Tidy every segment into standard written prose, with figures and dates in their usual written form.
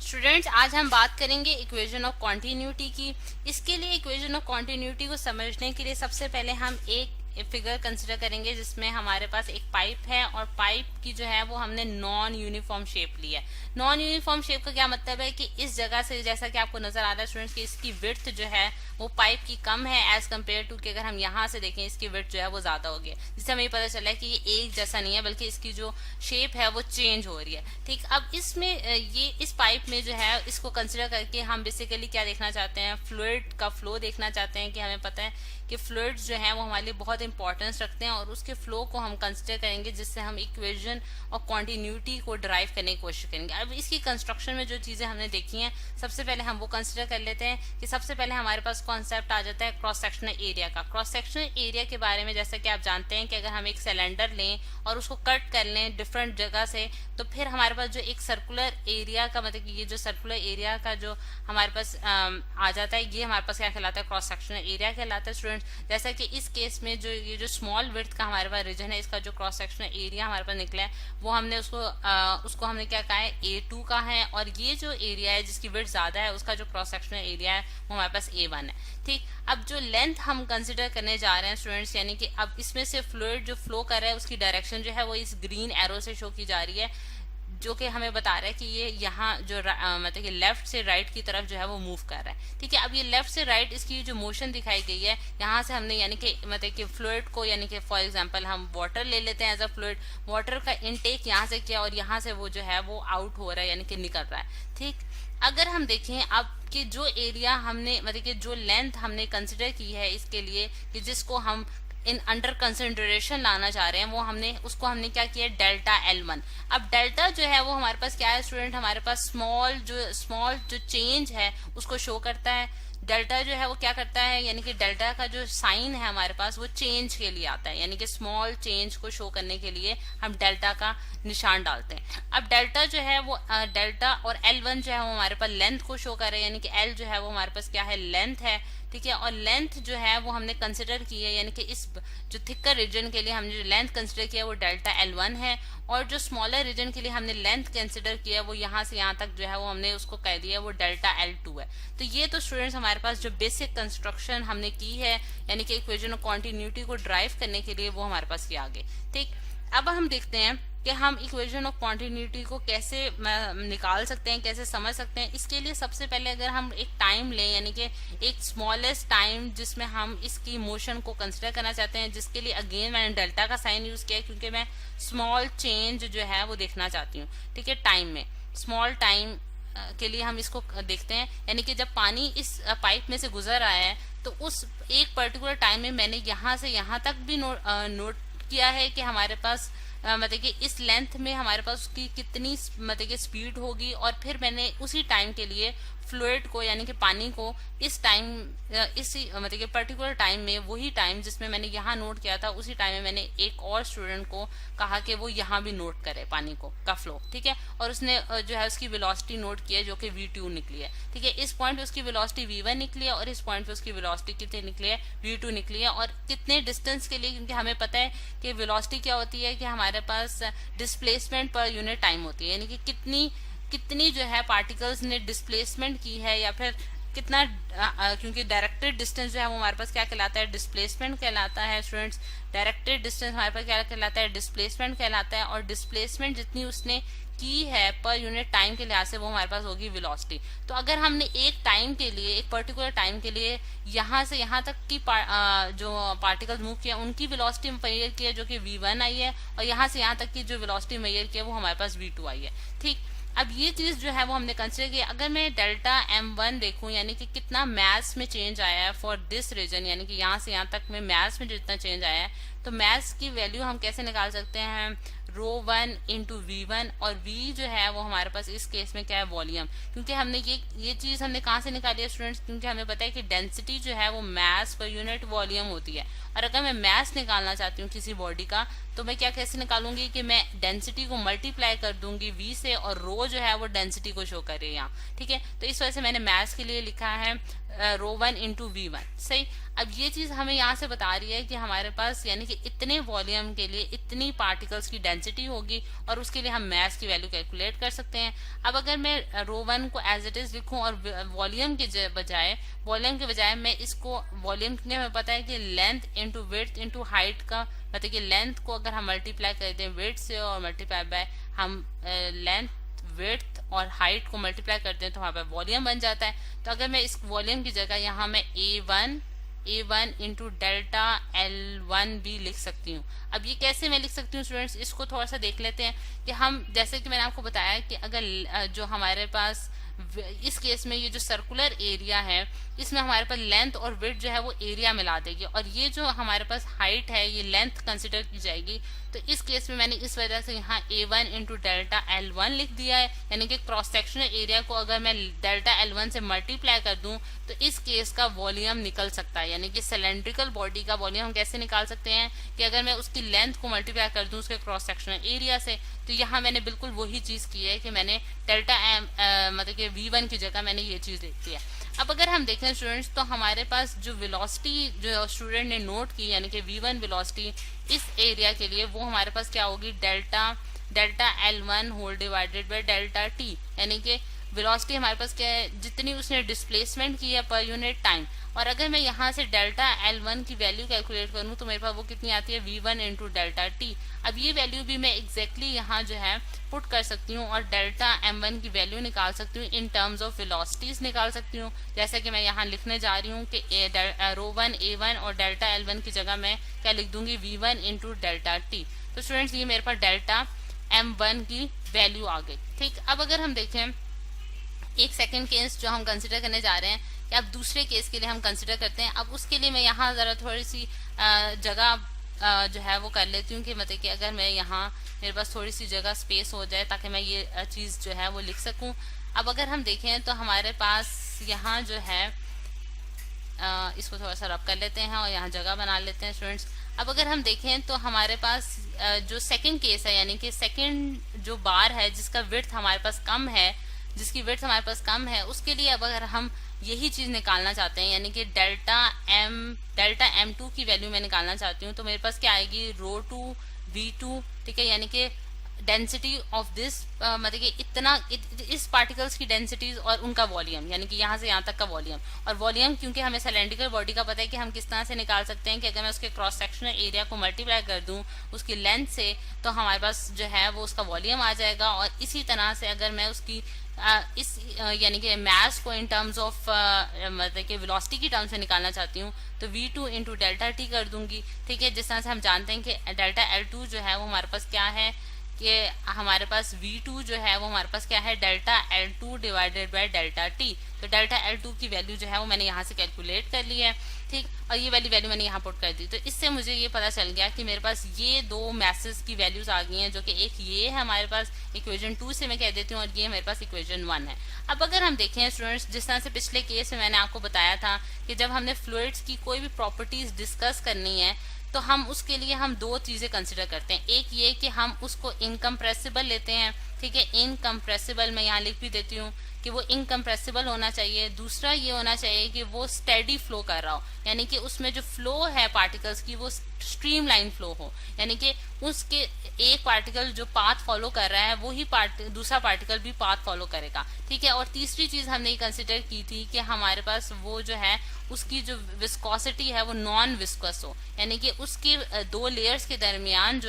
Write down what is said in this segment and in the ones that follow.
Students, आज हम बात करेंगे इक्वेशन ऑफ कॉन्टिन्यूटी की। इसके लिए इक्वेशन ऑफ कॉन्टिन्यूटी को समझने के लिए सबसे पहले हम एक फिगर कंसिडर करेंगे जिसमें हमारे पास एक पाइप है और पाइप की जो है वो हमने नॉन यूनिफॉर्म शेप ली है। नॉन यूनिफॉर्म शेप का क्या मतलब है कि इस जगह से, जैसा कि आपको नजर आ रहा है स्टूडेंट्स, कि इसकी विड्थ जो है वो पाइप की कम है एज कम्पेयर टू कि अगर हम यहाँ से देखें इसकी विड्थ जो है वो ज्यादा होगी, जिससे हमें पता चला है कि ये एक जैसा नहीं है बल्कि इसकी जो शेप है वो चेंज हो रही है। ठीक, अब इसमें ये इस पाइप में जो है इसको कंसिडर करके हम बेसिकली क्या देखना चाहते हैं, फ्लूइड का फ्लो देखना चाहते हैं। कि हमें पता है कि फ्लूइड्स जो है वो हमारे लिए बहुत इंपॉर्टेंस रखते हैं और उसके फ्लो को हम कंसिडर करेंगे जिससे हम इक्वेशन और कॉन्टिन्यूटी को ड्राइव करने की कोशिश करेंगे। अब इसकी कंस्ट्रक्शन में जो चीजें हमने देखी हैं, सबसे पहले हम वो कंसिडर कर लेते हैं कि सबसे पहले हमारे पास कॉन्सेप्ट आ जाता है क्रॉस सेक्शनल एरिया का। क्रॉस सेक्शनल एरिया के बारे में जैसा कि आप जानते हैं कि अगर हम एक सिलेंडर लें और उसको कट कर लें डिफरेंट जगह से, तो फिर हमारे पास जो एक सर्कुलर एरिया का, मतलब कि ये जो सर्कुलर एरिया का जो हमारे पास आ जाता है, ये हमारे पास क्या कहलाता है, क्रॉस सेक्शनल एरिया कहलाता है स्टूडेंट। जैसा कि इस केस में जो ये जो स्मॉल विड्थ का हमारे पास रीजन है, इसका जो क्रॉस सेक्शनल एरिया हमारे पास निकला है वो हमने उसको हमने क्या कहा है, A2 का है। और ये जो एरिया है जिसकी विड्थ ज्यादा है उसका जो क्रॉस सेक्शनल एरिया है वो हमारे पास A1 है। ठीक, अब जो लेंथ हम कंसिडर करने जा रहे हैं स्टूडेंट्स, यानी कि अब इसमें से फ्लूइड जो फ्लो कर रहा है उसकी डायरेक्शन जो है वो इस ग्रीन एरो से शो की जा रही है, जो कि हमें बता रहा है कि ये यहाँ जो मतलब कि लेफ्ट से राइट की तरफ जो है वो मूव कर रहा है। ठीक है, अब ये लेफ्ट से राइट इसकी जो मोशन दिखाई गई है, यहाँ से हमने यानी कि मतलब कि फ्लूइड को, यानी कि फॉर एग्जांपल हम वाटर ले लेते हैं एज अ फ्लूइड, वाटर का इनटेक यहाँ से किया और यहाँ से वो जो है वो आउट हो रहा है, यानी कि निकल रहा है। ठीक, अगर हम देखें अब कि जो एरिया हमने, मतलब कि जो लेंथ हमने कंसिडर की है इसके लिए, कि जिसको हम इन अंडर कंसिडरेशन लाना चाह रहे हैं, वो हमने क्या किया, डेल्टा L1। अब डेल्टा जो है वो हमारे पास क्या है स्टूडेंट, हमारे पास स्मॉल जो चेंज है उसको शो करता है। डेल्टा जो है वो क्या करता है, यानी कि डेल्टा का जो साइन है हमारे पास वो चेंज के लिए आता है, यानी कि स्मॉल चेंज को शो करने के लिए हम डेल्टा का निशान डालते हैं। अब डेल्टा जो है वो डेल्टा और L1 जो है वो हमारे पास लेंथ को शो कर रहे हैं, यानी कि L जो है वो हमारे पास क्या है, लेंथ है। ठीक है, और लेंथ जो है वो हमने कंसिडर की है, यानी कि इस जो थिकर रीजन के लिए हमने जो लेंथ कंसिडर किया वो डेल्टा L1 है, और जो स्मॉलर रीजन के लिए हमने लेंथ कंसिडर किया वो यहाँ से यहाँ तक जो है वो हमने उसको कह दिया वो डेल्टा L2 है। तो ये तो स्टूडेंट्स हमारे पास जो बेसिक कंस्ट्रक्शन हमने की है, यानी कि इक्वेशन ऑफ कॉन्टिन्यूटी को ड्राइव करने के लिए, वो हमारे पास ये आ गए। ठीक, अब हम देखते हैं कि हम इक्वेशन ऑफ कॉन्टिन्यूटी को कैसे निकाल सकते हैं, कैसे समझ सकते हैं। इसके लिए सबसे पहले अगर हम एक टाइम लें, यानी कि एक स्मॉलेस्ट टाइम जिसमें हम इसकी मोशन को कंसिडर करना चाहते हैं, जिसके लिए अगेन मैंने डेल्टा का साइन यूज किया क्योंकि मैं स्मॉल चेंज जो है वो देखना चाहती हूँ। ठीक है, टाइम में स्मॉल टाइम के लिए हम इसको देखते हैं, यानी कि जब पानी इस पाइप में से गुजर रहा है तो उस एक पर्टिकुलर टाइम में मैंने यहाँ से यहाँ तक भी नोट किया है कि हमारे पास मतलब कि इस लेंथ में हमारे पास उसकी कितनी मतलब कि स्पीड होगी, और फिर मैंने उसी टाइम के लिए फ्लूइड को, यानी कि पानी को इस टाइम इसी मतलब कि पर्टिकुलर टाइम में, वही टाइम जिसमें मैंने यहाँ नोट किया था उसी टाइम में मैंने एक और स्टूडेंट को कहा कि वो यहाँ भी नोट करे पानी को का फ्लो। ठीक है, और उसने जो है उसकी वेलोसिटी नोट की है जो कि V2 निकली है। ठीक है, इस पॉइंट पे उसकी वेलोसिटी V1 निकली है और इस पॉइंट पे उसकी वेलोसिटी कितनी निकली है, V2 निकली है। और कितने डिस्टेंस के लिए, क्योंकि हमें पता है कि वेलोसिटी क्या होती है, कि हमारे पास डिस्प्लेसमेंट पर यूनिट टाइम होती है, यानी कि कितनी जो है पार्टिकल्स ने डिस्प्लेसमेंट की है, या फिर कितना क्योंकि डायरेक्टेड डिस्टेंस जो है वो हमारे पास क्या कहलाता है, डिस्प्लेसमेंट कहलाता है स्टूडेंट्स। डायरेक्टेड डिस्टेंस हमारे पास क्या कहलाता है, डिस्प्लेसमेंट कहलाता है। और डिस्प्लेसमेंट जितनी उसने की है पर यूनिट टाइम के लिहाज से वो हमारे पास होगी वेलोसिटी। तो अगर हमने एक टाइम के लिए, एक पर्टिकुलर टाइम के लिए यहाँ से यहाँ तक की जो पार्टिकल्स मूव किया उनकी वेलोसिटी मेजर की है जो कि V1 आई है, और यहाँ से यहाँ तक की जो वेलोसिटी मेजर की है वो हमारे पास V2 आई है। ठीक, अब ये चीज जो है वो हमने कंसिडर किया। अगर मैं डेल्टा M1 देखूं, यानी कि कितना मैथ्स में चेंज आया है फॉर दिस रीजन, यानी कि यहाँ से यहाँ तक में मैथ्स में जितना चेंज आया है, तो मैथ्स की वैल्यू हम कैसे निकाल सकते हैं, ρ1 इंटू V1, और V जो है वो हमारे पास इस केस में क्या है, वॉल्यूम। क्योंकि हमने ये चीज हमने कहाँ से निकाली है स्टूडेंट्स, क्योंकि हमें पता है कि डेंसिटी जो है वो मास पर यूनिट वॉल्यूम होती है। और अगर मैं मास निकालना चाहती हूँ किसी बॉडी का, तो मैं क्या कैसे निकालूंगी कि मैं डेंसिटी को मल्टीप्लाई कर दूंगी V से, और रो जो है वो डेंसिटी को शो कर रही है यहाँ। ठीक है, तो इस वजह से मैंने मास के लिए लिखा है ρ1 इंटू V1। सही, अब ये चीज हमें यहाँ से बता रही है कि हमारे पास यानी कि इतने वॉल्यूम के लिए इतनी पार्टिकल्स की डेंसिटी डेंसिटी होगी और उसके लिए हम मास की वैल्यू कैलकुलेट कर सकते हैं। अब अगर मैं रो 1 को एज इट इज लिखूं और वॉल्यूम के बजाय मैं इसको वॉल्यूम के हमें पता है कि length into width into height का मतलब कि लेंथ को अगर हम मल्टीप्लाई करते हैं विड्थ से और मल्टीप्लाई बाय हम लेंथ विड्थ और हाइट को मल्टीप्लाई करते हैं तो वहां पर वॉल्यूम बन जाता है। तो अगर मैं इस वॉल्यूम की जगह यहाँ मैं A1 इंटू डेल्टा L1 भी लिख सकती हूँ। अब ये कैसे मैं लिख सकती हूँ स्टूडेंट्स, इसको थोड़ा सा देख लेते हैं कि हम जैसे कि मैंने आपको बताया कि अगर जो हमारे पास इस केस में ये जो सर्कुलर एरिया है इसमें हमारे पास लेंथ और विड्थ जो है वो एरिया मिला देगी और ये जो हमारे पास हाइट है ये लेंथ कंसिडर की जाएगी। तो इस केस में मैंने इस वजह से यहाँ A1 इंटू डेल्टा L1 लिख दिया है, यानी कि क्रॉस सेक्शनल एरिया को अगर मैं डेल्टा L1 से मल्टीप्लाई कर दूं तो इस केस का वॉल्यूम निकल सकता है। यानी कि सिलेंड्रिकल बॉडी का वॉल्यूम हम कैसे निकाल सकते हैं कि अगर मैं उसकी लेंथ को मल्टीप्लाई कर दूं उसके क्रॉस सेक्शनल एरिया से। तो यहाँ मैंने बिल्कुल वही चीज की है कि मैंने डेल्टा मतलब कि V1 की जगह मैंने ये चीज लिख दी है। अब अगर हम देखें स्टूडेंट्स तो हमारे पास जो वेलोसिटी जो स्टूडेंट ने नोट की यानी कि V1 वेलोसिटी इस एरिया के लिए वो हमारे पास क्या होगी delta L1 whole divided by delta T, यानी कि वेलोसिटी हमारे पास क्या है जितनी उसने डिस्प्लेसमेंट की है पर यूनिट टाइम। और अगर मैं यहाँ से डेल्टा L1 की वैल्यू कैलकुलेट करूँ तो मेरे पास वो कितनी आती है V1 इंटू डेल्टा T। अब ये वैल्यू भी मैं एग्जैक्टली यहाँ जो है पुट कर सकती हूँ और डेल्टा M1 की वैल्यू निकाल सकती हूँ इन टर्म्स ऑफ वेलोसिटीज निकाल सकती हूँ। जैसे कि मैं यहाँ लिखने जा रही हूँ कि रो 1 A1 और डेल्टा L1 की जगह मैं क्या लिख दूंगी V1 इंटू डेल्टा T। तो स्टूडेंट्स ये मेरे पास डेल्टा M1 की वैल्यू आ गई। ठीक, अब अगर हम देखें एक सेकंड केस जो हम कंसिडर करने जा रहे हैं कि अब दूसरे केस के लिए हम कंसिडर करते हैं। अब उसके लिए मैं यहाँ जरा थोड़ी सी जगह जो है वो कर लेती हूँ कि मतलब कि अगर मैं यहाँ मेरे पास थोड़ी सी जगह स्पेस हो जाए ताकि मैं ये चीज जो है वो लिख सकूं। अब अगर हम देखें तो हमारे पास यहाँ जो है इसको थोड़ा सा रब कर लेते हैं और यहाँ जगह बना लेते हैं स्टूडेंट्स। अब अगर हम देखें तो हमारे पास जो सेकंड केस है यानी कि सेकंड जो बार है जिसका विड्थ हमारे पास कम है उसके लिए अब अगर हम यही चीज निकालना चाहते हैं यानी कि डेल्टा M2 की वैल्यू मैं निकालना चाहती हूँ तो मेरे पास क्या आएगी रो 2 V2, ठीक है, यानी कि डेंसिटी ऑफ दिस मतलब कि इस पार्टिकल्स की डेंसिटीज और उनका वॉल्यूम यानी कि यहाँ से यहाँ तक का वॉल्यूम। और वॉल्यूम क्योंकि हमें सिलेंड्रिकल बॉडी का पता है कि हम किस तरह से निकाल सकते हैं कि अगर मैं उसके क्रॉस सेक्शनल एरिया को मल्टीप्लाई कर दूं उसकी लेंथ से तो हमारे पास जो है वो उसका वॉल्यूम आ जाएगा। और इसी तरह से अगर मैं उसकी इस यानी कि मास को इन टर्म्स ऑफ मतलब कि वेलोसिटी की टर्म्स में निकालना चाहती हूँ तो V2 इंटू डेल्टा T कर दूंगी। ठीक है, जिस तरह से हम जानते हैं कि डेल्टा L2 जो है वो हमारे पास क्या है कि हमारे पास V2 जो है वो हमारे पास क्या है delta L2 divided by delta T। तो डेल्टा L2 की वैल्यू जो है वो मैंने यहाँ से कैलकुलेट कर ली है। ठीक, और ये वाली वैल्यू मैंने यहाँ पुट कर दी। तो इससे मुझे ये पता चल गया कि मेरे पास ये दो मैसेज की वैल्यूज आ गई हैं जो कि एक ये है हमारे पास इक्वेशन 2 से मैं कह देती हूँ और ये मेरे पास इक्वेशन 1 है। अब अगर हम देखें स्टूडेंट्स जिस तरह से पिछले केस में मैंने आपको बताया था कि जब हमने फ्लूइड्स की कोई भी प्रॉपर्टीज डिस्कस करनी है तो हम उसके लिए हम दो चीजें कंसिडर करते हैं। एक ये कि हम उसको इनकम्प्रेसिबल लेते हैं। ठीक है, इनकम्प्रेसिबल मैं यहाँ लिख भी देती हूँ कि वो इनकम्प्रेसिबल होना चाहिए। दूसरा ये होना चाहिए कि वो स्टेडी फ्लो कर रहा हो यानी कि उसमें जो फ्लो है पार्टिकल्स की वो स्ट्रीमलाइन फ्लो हो यानी कि उसके एक पार्टिकल जो पाथ फॉलो कर रहा है वो ही दूसरा पार्टिकल भी पाथ फॉलो करेगा। ठीक है, और तीसरी चीज हमने कंसिडर की थी कि हमारे पास वो जो है उसकी जो विस्कोसिटी है वो नॉन विस्कस हो यानी कि उसके दो लेयर्स के दरमियान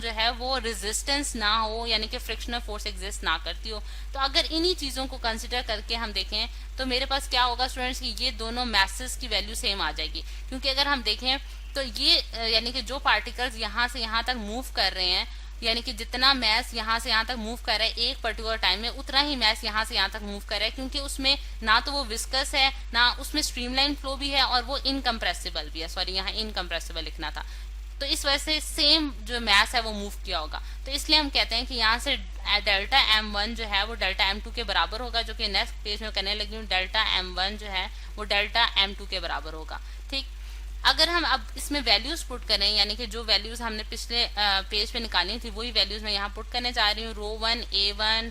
जो है वो रेजिस्टेंस ना हो यानी कि फ्रिक्शनल फोर्स एग्जिस्ट ना करती हो। तो अगर इन्हीं चीजों को कंसिडर करके हम देखें तो मेरे पास क्या होगा स्टूडेंट्स कि ये दोनों मैसेज की वैल्यू सेम आ जाएगी। क्योंकि अगर हम देखें तो ये यानी कि जो पार्टिकल्स यहाँ से यहाँ तक मूव कर रहे हैं यानी कि जितना मैस यहाँ से यहाँ तक मूव कर रहा है एक पर्टिकुलर टाइम में उतना ही मैस यहाँ से यहाँ तक मूव कर रहा है क्योंकि उसमें ना तो वो विस्कस है ना उसमें स्ट्रीमलाइन फ्लो भी है और वो इनकम्प्रेसिबल भी है। सॉरी, यहाँ इनकम्प्रेसिबल लिखना था। तो इस वजह से सेम जो मैस है वो मूव किया होगा। तो इसलिए हम कहते हैं कि यहाँ से डेल्टा M1 जो है वो डेल्टा M2 के बराबर होगा, जो कि नेक्स्ट पेज में करने लगी हूँ। डेल्टा M1 जो है वो डेल्टा M2 के बराबर होगा। ठीक, अगर हम अब इसमें वैल्यूज पुट करें यानी कि जो वैल्यूज हमने पिछले पेज पे निकाली थी वही वैल्यूज मैं यहाँ पुट करने जा रही हूँ। Rho 1 A1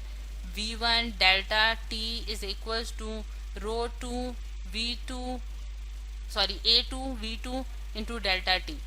V1 delta T is equals to rho 2 A2 V2 into delta T।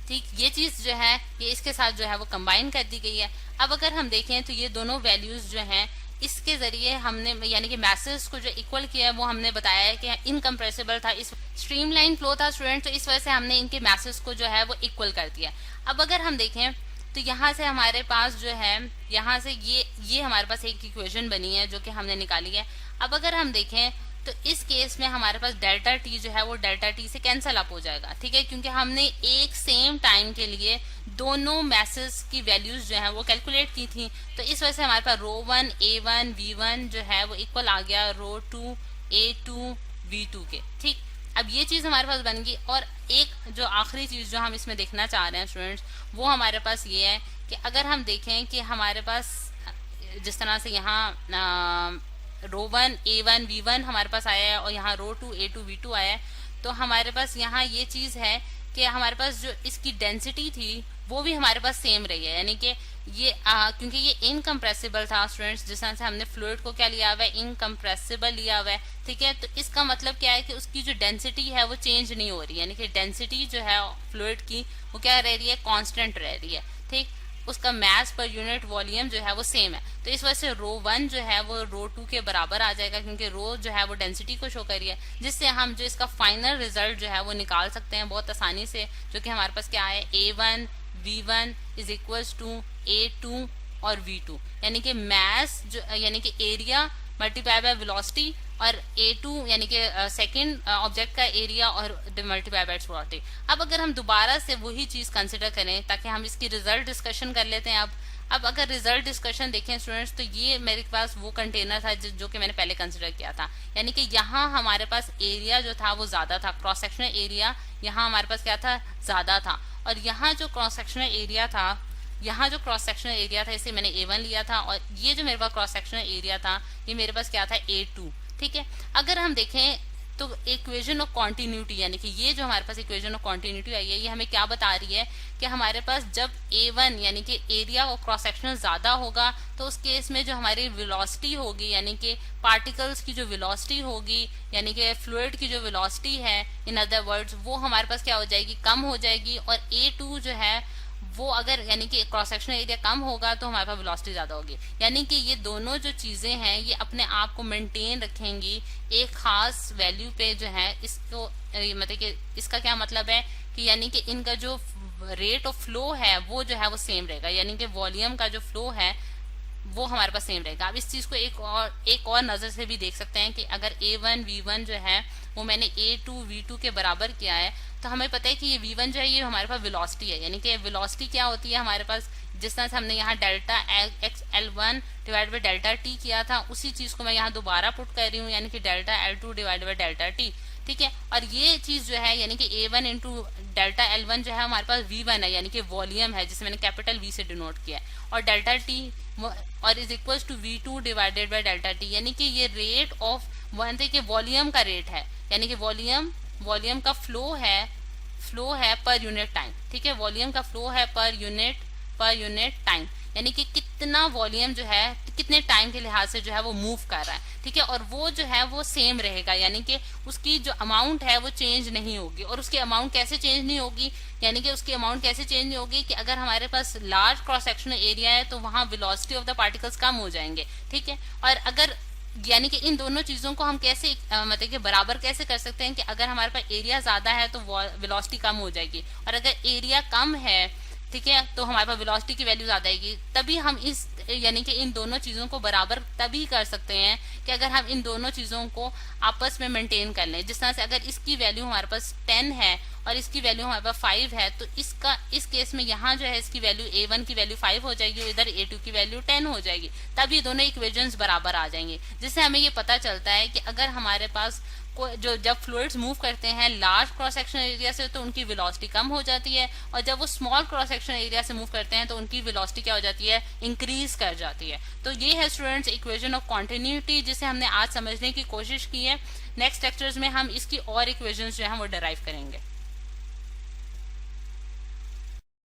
ठीक, ये चीज जो है ये इसके साथ जो है वो कंबाइन कर दी गई है। अब अगर हम देखें तो ये दोनों वैल्यूज जो हैं इसके जरिए हमने यानी कि मैसेज को जो इक्वल किया है वो हमने बताया है कि इनकम्प्रेसिबल था, इस स्ट्रीमलाइन फ्लो था स्टूडेंट, तो इस वजह से हमने इनके मैसेज को जो है वो इक्वल कर दिया। अब अगर हम देखें तो यहाँ से हमारे पास जो है यहाँ से ये हमारे पास एक इक्वेशन बनी है जो कि हमने निकाली है। अब अगर हम देखें तो इस केस में हमारे पास डेल्टा टी जो है वो डेल्टा टी से कैंसल अप हो जाएगा, ठीक है, क्योंकि हमने एक सेम टाइम के लिए दोनों मैसेज की वैल्यूज जो है वो कैलकुलेट की थी। तो इस वजह से हमारे पास रो 1 A1 V1 जो है वो इक्वल आ गया रो 2 A2 V2 के। ठीक, अब ये चीज हमारे पास बन गई। और एक जो आखिरी चीज जो हम इसमें देखना चाह रहे हैं स्टूडेंट्स वो हमारे पास ये है कि अगर हम देखें कि हमारे पास जिस तरह से यहाँ रो 1 A1 V1 हमारे पास आया है और यहाँ रो 2 A2 V2 आया है, तो हमारे पास यहाँ ये चीज है कि हमारे पास जो इसकी डेंसिटी थी वो भी हमारे पास सेम रही है, यानी कि ये क्योंकि ये इनकम्प्रेसिबल था स्टूडेंट्स, जिस तरह से हमने फ्लूइड को क्या लिया हुआ है, इनकम्प्रेसिबल लिया हुआ है, ठीक है। तो इसका मतलब क्या है कि उसकी जो डेंसिटी है वो चेंज नहीं हो रही है, यानी कि डेंसिटी जो है फ्लूइड की वो क्या रह रही है, कांस्टेंट रह रही है। ठीक, उसका मास पर यूनिट वॉल्यूम जो है वो सेम है। तो इस वजह से रो 1 जो है वो रो 2 के बराबर आ जाएगा, क्योंकि रो जो है वो डेंसिटी को शो कर रही है, जिससे हम जो इसका फाइनल रिजल्ट जो है वो निकाल सकते हैं बहुत आसानी से, जो कि हमारे पास क्या है A1 V1 is equals to A2 और V2, यानी कि मास जो यानी कि एरिया मल्टीप्लाई बाय वेलोसिटी और A2 यानी कि सेकंड ऑब्जेक्ट का एरिया और मल्टीप्लाई बाय इट्स वेलोसिटी। अब अगर हम दोबारा से वही चीज कंसिडर करें ताकि हम इसकी रिजल्ट डिस्कशन कर लेते हैं। अब अगर रिजल्ट डिस्कशन देखें स्टूडेंट्स तो ये मेरे पास वो कंटेनर था जो कि मैंने पहले कंसिडर किया था, यानी कि यहाँ हमारे पास एरिया जो था वो ज्यादा था, क्रॉस सेक्शनल एरिया यहाँ हमारे पास क्या था, ज्यादा था। और यहाँ जो क्रॉस सेक्शनल एरिया था इसे मैंने A1 लिया था, और ये जो मेरे पास क्रॉस सेक्शनल एरिया था ये मेरे पास क्या था, A2। ठीक है, अगर हम देखें तो इक्वेशन ऑफ कॉन्टिन्यूटी यानी कि ये जो हमारे पास इक्वेशन ऑफ कॉन्टिन्यूटी आई है ये हमें क्या बता रही है कि हमारे पास जब A1 यानी कि एरिया और क्रॉस सेक्शन ज्यादा होगा तो उस केस में जो हमारी वेलोसिटी होगी यानी कि पार्टिकल्स की जो वेलोसिटी होगी यानी कि फ्लूइड की जो वेलोसिटी है, इन अदर वर्ड्स, वो हमारे पास क्या हो जाएगी, कम हो जाएगी। और A2 जो है वो अगर यानी कि क्रॉस सेक्शनल एरिया कम होगा तो हमारे पास वेलोसिटी ज्यादा होगी, यानी कि ये दोनों जो चीजें हैं ये अपने आप को मेंटेन रखेंगी एक खास वैल्यू पे जो है। इसको मतलब कि इसका क्या मतलब है कि यानी कि इनका जो रेट ऑफ फ्लो है वो जो है वो सेम रहेगा, यानी कि वॉल्यूम का जो फ्लो है वो हमारे पास सेम रहेगा। अब इस चीज को एक और नजर से भी देख सकते हैं कि अगर A1 V1 जो है वो मैंने A2 V2 के बराबर किया है तो हमें पता है कि ये V1 जो है ये हमारे पास वेलोसिटी है, यानी कि वेलोसिटी क्या होती है हमारे पास, जिस तरह से हमने यहाँ delta XL1 divide by delta T किया था उसी चीज को मैं यहाँ दोबारा पुट कर रही हूँ, यानी कि delta L2 divide by delta T। ठीक है, और ये चीज जो है यानी कि A1 इंटू डेल्टा L1 जो है हमारे पास V1 है, यानी कि वॉल्यूम है जिसे मैंने कैपिटल V से डिनोट किया है, और डेल्टा T और is equal to V2 divided by delta T, यानी कि ये रेट ऑफ के वॉल्यूम का रेट है, यानी कि वॉल्यूम का फ्लो है पर यूनिट टाइम। ठीक है, वॉल्यूम का फ्लो है पर यूनिट टाइम, यानी कि कितना वॉल्यूम जो है कितने टाइम के लिहाज से जो है वो मूव कर रहा है। ठीक है, और वो जो है वो सेम रहेगा, यानी कि उसकी जो अमाउंट है वो चेंज नहीं होगी। और उसकी अमाउंट कैसे चेंज नहीं होगी, यानी कि उसकी अमाउंट कैसे चेंज नहीं होगी कि अगर हमारे पास लार्ज क्रॉस सेक्शनल एरिया है तो वहां वेलोसिटी ऑफ द पार्टिकल्स कम हो जाएंगे। ठीक है, और अगर यानी कि इन दोनों चीजों को हम कैसे मतलब कि बराबर कैसे कर सकते हैं कि अगर हमारे पास एरिया ज्यादा है तो वेलोसिटी कम हो जाएगी, और अगर एरिया कम है ठीक है तो हमारे पास वेलोसिटी की वैल्यू ज्यादा आएगी। तभी हम इस यानी कि इन दोनों चीजों को बराबर तभी कर सकते हैं कि अगर हम इन दोनों चीजों को आपस में मेंटेन कर लें। जिस तरह से अगर इसकी वैल्यू हमारे पास 10 है और इसकी वैल्यू हमारे पास 5 है तो इस केस में यहाँ जो है इसकी वैल्यू A1 की वैल्यू 5 हो जाएगी और इधर A2 की वैल्यू 10 हो जाएगी, तभी दोनों इक्वेशंस बराबर आ जाएंगे। जिससे हमें ये पता चलता है कि अगर हमारे पास जब फ्लूइड्स मूव करते हैं लार्ज क्रॉस सेक्शनल एरिया से तो उनकी वेलोसिटी कम हो जाती है, और जब वो स्मॉल क्रॉस सेक्शनल एरिया से मूव करते हैं तो उनकी वेलोसिटी क्या हो जाती है, इंक्रीज कर जाती है। तो ये है स्टूडेंट्स इक्वेशन ऑफ कॉन्टिन्यूटी जिसे हमने आज समझने की कोशिश की है। नेक्स्ट लेक्चर्स में हम इसकी और इक्वेशंस जो है वो डिराइव करेंगे।